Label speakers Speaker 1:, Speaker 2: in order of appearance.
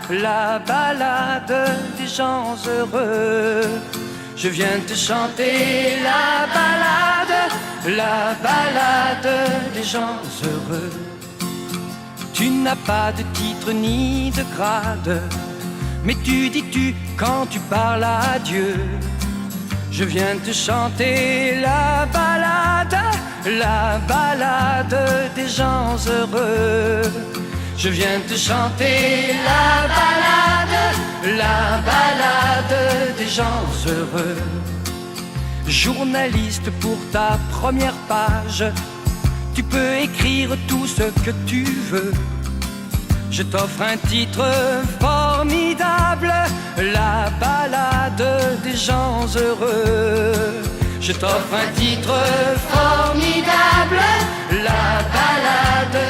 Speaker 1: la balade des gens heureux. Je viens te chanter la balade des gens heureux. Tu n'as pas de titre ni de grade, mais tu dis tu quand tu parles à Dieu. Je viens te chanter la balade des gens heureux. Je viens te chanter la balade des gens heureux. Journaliste, pour ta première page, tu peux écrire tout ce que tu veux. Je t'offre un titre formidable, la balade des gens heureux. Je t'offre un titre formidable, la balade